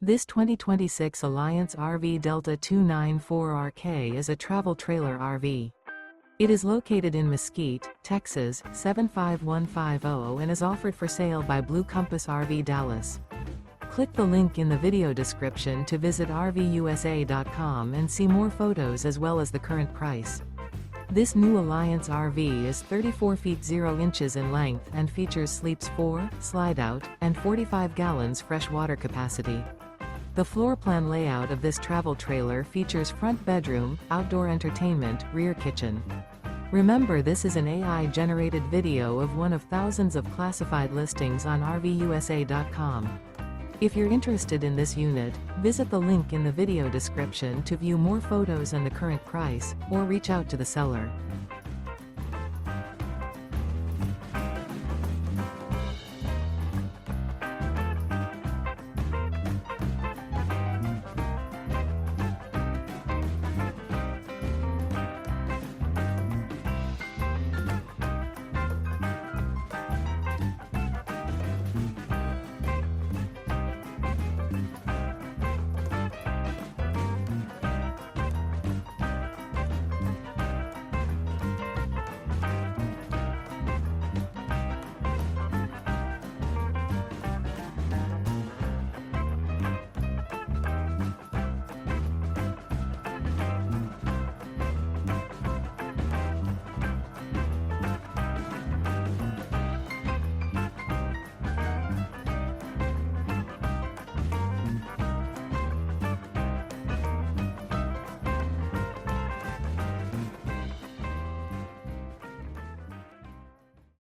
This 2026 Alliance RV Delta 294RK is a travel trailer RV. It is located in Mesquite, Texas, 75150 and is offered for sale by Blue Compass RV Dallas. Click the link in the video description to visit RVUSA.com and see more photos as well as the current price. This new Alliance RV is 34 feet 0 inches in length and features sleeps 4, slide-out, and 45 gallons fresh water capacity. The floor plan layout of this travel trailer features front bedroom, outdoor entertainment, rear kitchen. Remember, this is an AI-generated video of one of thousands of classified listings on RVUSA.com. If you're interested in this unit, visit the link in the video description to view more photos and the current price, or reach out to the seller.